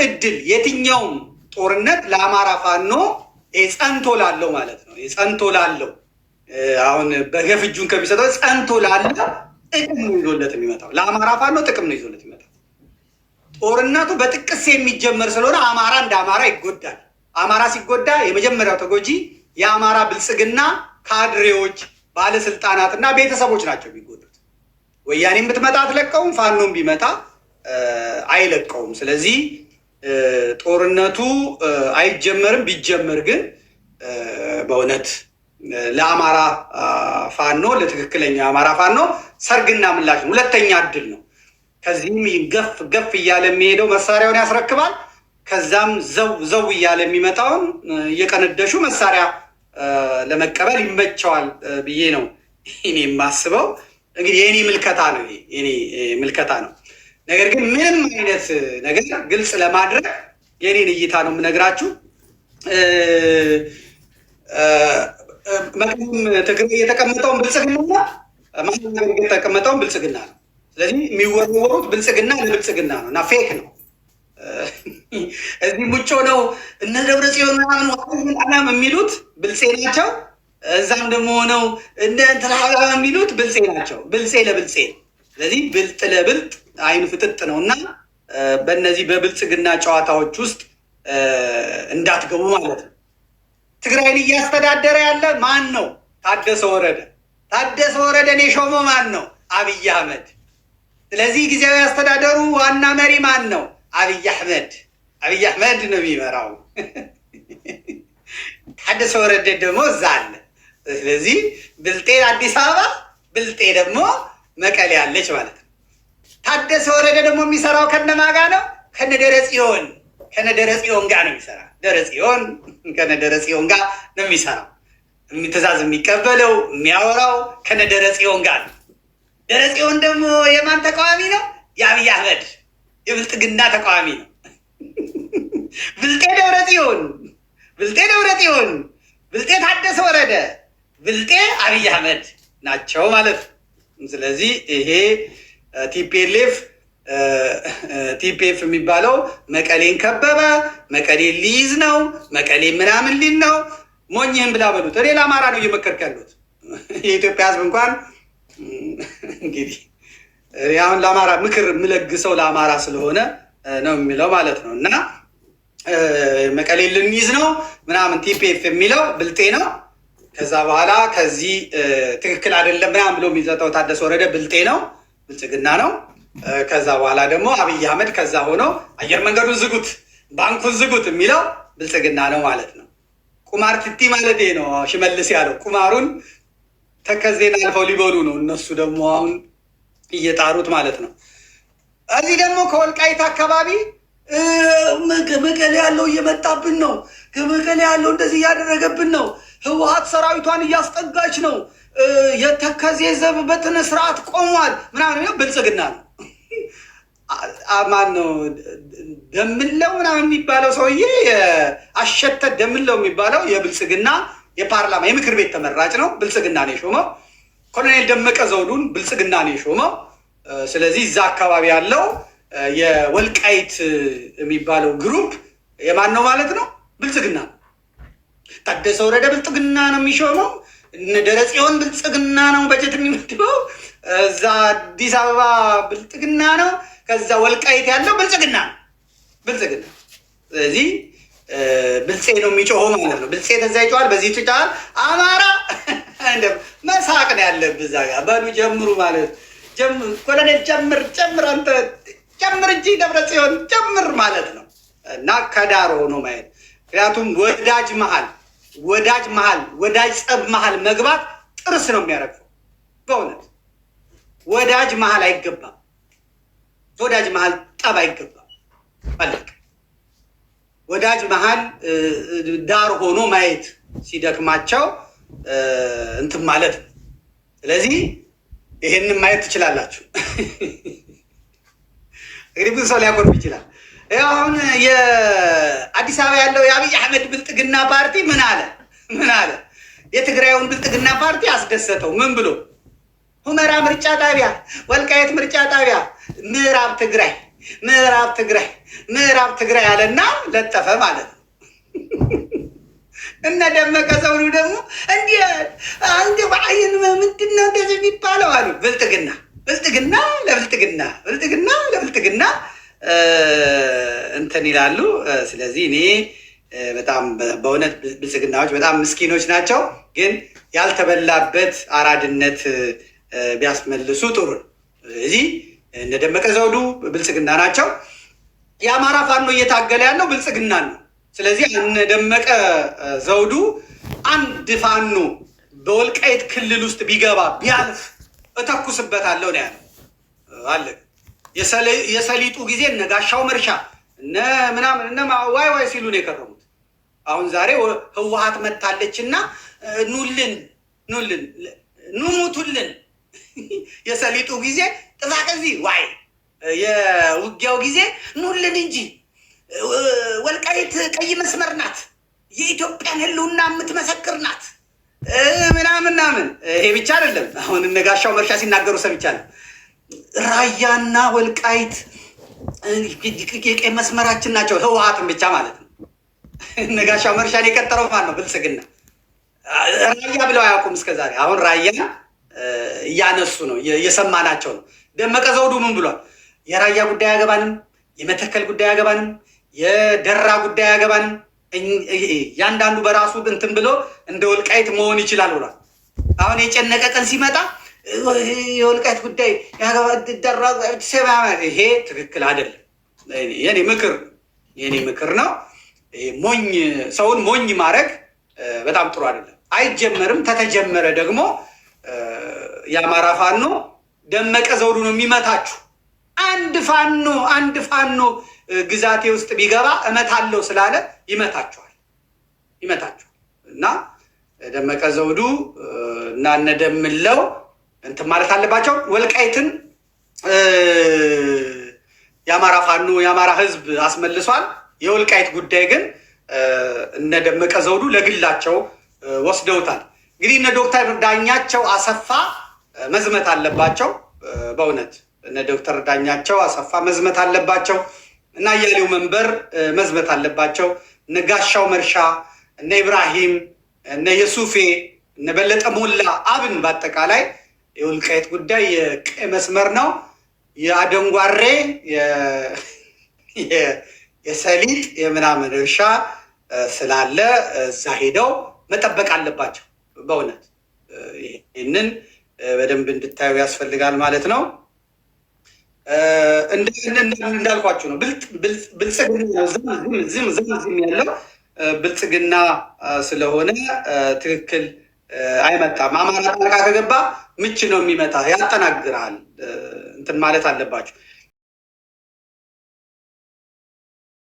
እድል የትኛውም ጦርነት ለአማራ ፋኖ ጸንቶ ላለው ማለት ነው ጸንቶ ላለው አሁን በገፍ እጁን ከሚሰጠው ጸንቶ ላለው ጥቅም ነው ይዞለት የሚመጣው። ለአማራ ፋኖ ጥቅም ነው ይዞለት የሚመጣው። ጦርነቱ በጥቅስ የሚጀመር ስለሆነ አማራ እንደ አማራ ይጎዳል። አማራ ሲጎዳ የመጀመሪያው ተጎጂ የአማራ ብልጽግና ካድሬዎች፣ ባለስልጣናትና ቤተሰቦች ናቸው የሚጎዱት። ወያኔም ብትመጣ አትለቀውም፣ ፋኖም ቢመጣ አይለቀውም። ስለዚህ ጦርነቱ አይጀመርም። ቢጀመር ግን በእውነት ለአማራ ፋኖ ለትክክለኛ አማራ ፋኖ ሰርግና ምላሽ ነው። ሁለተኛ እድል ነው። ከዚህም ገፍ እያለ የሚሄደው መሳሪያውን ያስረክባል። ከዛም ዘው እያለ የሚመጣውን እየቀነደሹ መሳሪያ ለመቀበል ይመቸዋል ብዬ ነው እኔ የማስበው። እንግዲህ የኔ ምልከታ ነው የኔ ምልከታ ነው። ነገር ግን ምንም አይነት ነገር ግልጽ ለማድረግ የኔን እይታ ነው የምነግራችሁ። መቅደም ትግራይ የተቀመጠውን ብልጽግና ማንኛውም የተቀመጠውን ብልጽግና ነው። ስለዚህ የሚወረወሩት ብልጽግና ለብልጽግና ነው እና ፌክ ነው። እዚህ ሙጮ ነው እነ ደብረጽዮን ምናምን የሚሉት ብልጼ ናቸው። እዛም ደግሞ ሆነው እንደ እንትላላ የሚሉት ብልጼ ናቸው። ብልጼ ለብልጼ። ስለዚህ ብልጥ ለብልጥ አይኑ ፍጥጥ ነው እና በእነዚህ በብልጽግና ጨዋታዎች ውስጥ እንዳትገቡ ማለት ነው። ትግራይን እያስተዳደረ ያለ ማን ነው? ታደሰ ወረደ። ታደሰ ወረደን የሾመው ማን ነው? አብይ አህመድ። ስለዚህ ጊዜያዊ አስተዳደሩ ዋና መሪ ማን ነው? አብይ አህመድ። አብይ አህመድ ነው የሚመራው። ታደሰ ወረደ ደግሞ እዛ አለ። ስለዚህ ብልጤ አዲስ አበባ፣ ብልጤ ደግሞ መቀሌ ያለች ማለት ነው። ታደሰ ወረደ ደግሞ የሚሰራው ከነማጋ ነው? ከነደረጽዮን ከነደረጽዮን ጋር ነው የሚሰራ። ደረጽዮን ከነደረጽዮን ጋር ነው የሚሰራው። ትእዛዝ የሚቀበለው የሚያወራው ከነደረጽዮን ጋር ነው። ደረጽዮን ደግሞ የማን ተቃዋሚ ነው? የአብይ አህመድ የብልጥግና ተቃዋሚ ነው። ብልጤ ደብረጽዮን፣ ብልጤ ደብረጽዮን፣ ብልጤ ታደሰ ወረደ፣ ብልጤ አብይ አህመድ ናቸው ማለት ነው። ስለዚህ ይሄ ቲፒኤፍ የሚባለው መቀሌን ከበበ፣ መቀሌን ሊይዝ ነው፣ መቀሌን ምናምን ሊል ነው። ሞኝህን ብላ በሉት። እኔ ለአማራ ነው እየመከርክ ያሉት። የኢትዮጵያ ሕዝብ እንኳን እንግዲህ አሁን ለአማራ ምክር የምለግሰው ለአማራ ስለሆነ ነው የሚለው ማለት ነው። እና መቀሌን ልንይዝ ነው ምናምን ቲፒኤፍ የሚለው ብልጤ ነው። ከዛ በኋላ ከዚህ ትክክል አይደለም ምናምን ብሎ የሚሰጠው ታደሰ ወረደ ብልጤ ነው፣ ብልጽግና ነው። ከዛ በኋላ ደግሞ አብይ አህመድ ከዛ ሆኖ አየር መንገዱን ዝጉት፣ ባንኩን ዝጉት የሚለው ብልጽግና ነው ማለት ነው። ቁማር ትቲ ማለት ነው ሽመልስ ያለው። ቁማሩን ተከዜን አልፈው ሊበሉ ነው እነሱ ደግሞ አሁን እየጣሩት ማለት ነው። እዚህ ደግሞ ከወልቃይት አካባቢ መቀሌ ያለው እየመጣብን ነው፣ ከመቀሌ ያለው እንደዚህ እያደረገብን ነው፣ ህወሓት ሰራዊቷን እያስጠጋች ነው፣ የተከዜ ዘብ በትነ ስርዓት ቆሟል ምናምን ብልጽግና ነው። ማን ነው ደምለው ምናምን የሚባለው ሰውዬ አሸተ ደምለው የሚባለው የብልጽግና የፓርላማ የምክር ቤት ተመራጭ ነው። ብልጽግና ነው የሾመው። ኮሎኔል ደመቀ ዘውዱን ብልጽግና ነው የሾመው። ስለዚህ እዛ አካባቢ ያለው የወልቃይት የሚባለው ግሩፕ የማን ነው ማለት ነው? ብልጽግና ነው። ታደሰ ወረደ ብልጽግና ነው የሚሾመው። እነ ደብረጽዮን ብልጽግና ነው በጀት የሚመድበው። እዛ አዲስ አበባ ብልጽግና ነው። ከዛ ወልቃይት ያለው ብልጽግና ነው። ብልጽግና ስለዚህ ብልጼ ነው የሚጮኸው ማለት ነው። ብልጼ ተዛ ይጮሃል፣ በዚህ ይጮሃል። አማራ መሳቅ ነው ያለብህ እዛ ጋር። በሉ ጀምሩ ማለት ኮሎኔል ጨምር፣ አንተ ጨምር እንጂ ደብረጽዮን ጨምር ማለት ነው። እና ከዳር ሆኖ ማየት ምክንያቱም ወዳጅ ጸብ መሀል መግባት ጥርስ ነው የሚያረግፈው። በእውነት ወዳጅ መሀል አይገባም። ወዳጅ መሀል ጠብ አይገባም። አለቅ ወዳጅ መሀል ዳር ሆኖ ማየት ሲደክማቸው እንትን ማለት ነው። ስለዚህ ይሄንን ማየት ትችላላችሁ። እንግዲህ ብዙ ሰው ሊያቆርብ ይችላል። አሁን የአዲስ አበባ ያለው የአብይ አህመድ ብልጥግና ፓርቲ ምን አለ? የትግራዩን ብልጥግና ፓርቲ አስደሰተው። ምን ብሎ? ሁመራ ምርጫ ጣቢያ፣ ወልቃየት ምርጫ ጣቢያ፣ ምዕራብ ትግራይ ምዕራብ ትግራይ አለና ለጠፈ ማለት ነው። እነ ደመቀ ዘውዱ ደግሞ አንድ ባይን ምንድን ነው እንደዚህ የሚባለው አሉ። ብልጥግና ለብልጥግና እንትን ይላሉ። ስለዚህ እኔ በጣም በእውነት ብልጽግናዎች በጣም ምስኪኖች ናቸው፣ ግን ያልተበላበት አራድነት ቢያስመልሱ ጥሩ ነው። ስለዚህ እነ ደመቀ ዘውዱ ብልጽግና ናቸው። የአማራ ፋኖ እየታገለ ያለው ብልጽግና ነው። ስለዚህ እነ ደመቀ ዘውዱ አንድ ፋኖ በወልቃይት ክልል ውስጥ ቢገባ ቢያልፍ እተኩስበታለሁ ነው ያለው። አለ የሰሊጡ ጊዜ እነ ጋሻው መርሻ እነ ምናምን እነ ዋይ ሲሉ ነው የከረሙት። አሁን ዛሬ ህወሓት መታለችና ኑልን ኑሙቱልን የሰሊጡ ጊዜ ጥፋቀዚ ዋይ የውጊያው ጊዜ ኑልን እንጂ ወልቃይት ቀይ መስመር ናት፣ የኢትዮጵያን ህልውና የምትመሰክር ናት ምናምን። ይሄ ብቻ አይደለም። አሁን እነ ጋሻው መርሻ ሲናገሩ ሰምቻለሁ። ራያና ወልቃይት የቀይ መስመራችን ናቸው። ህወሓትን ብቻ ማለት ነው። እነ ጋሻው መርሻን የቀጠረው ማን ነው? ብልጽግና። ራያ ብለው አያውቁም እስከዛሬ። አሁን ራያ እያነሱ ነው፣ እየሰማናቸው ነው። ደመቀ ዘውዱ ምን ብሏል? የራያ ጉዳይ አያገባንም፣ የመተከል ጉዳይ አያገባንም፣ የደራ ጉዳይ አያገባንም። ያንዳንዱ በራሱ እንትን ብሎ እንደ ወልቃይት መሆን ይችላል ብሏል። አሁን የጨነቀ ቀን ሲመጣ የወልቃይት ጉዳይ ደራ፣ ይሄ ትክክል አይደለም። የኔ ምክር ነው። ሰውን ሞኝ ማድረግ በጣም ጥሩ አይደለም። አይጀመርም። ተተጀመረ ደግሞ የአማራ ፋኖ ደመቀ ዘውዱ ነው የሚመታችሁ። አንድ ፋኖ ግዛቴ ውስጥ ቢገባ እመታለሁ ስላለ ይመታችኋል። እና ደመቀ ዘውዱ እና እነ ደምለው እንትን ማለት አለባቸው። ወልቃይትን የአማራ ፋኖ የአማራ ህዝብ አስመልሷል። የወልቃይት ጉዳይ ግን እነ ደመቀ ዘውዱ ለግላቸው ወስደውታል። እንግዲህ እነ ዶክተር ዳኛቸው አሰፋ መዝመት አለባቸው። በእውነት እነ ዶክተር ዳኛቸው አሰፋ መዝመት አለባቸው። እና አያሌው መንበር መዝመት አለባቸው። እነ ጋሻው መርሻ፣ እነ ኢብራሂም፣ እነ የሱፌ፣ እነ በለጠ ሞላ፣ አብን በአጠቃላይ የወልቃይት ጉዳይ የቀይ መስመር ነው። የአደንጓሬ የሰሊጥ የምናምን እርሻ ስላለ እዛ ሄደው መጠበቅ አለባቸው። በእውነት ይህንን በደንብ እንድታዩ ያስፈልጋል ማለት ነው። እንዳልኳችሁ ነው። ብልጽግና ዝም ያለው ብልጽግና ስለሆነ ትክክል አይመጣም። አማራ ጣልቃ ከገባ ምች ነው የሚመታ፣ ያጠናግራል። እንትን ማለት አለባችሁ።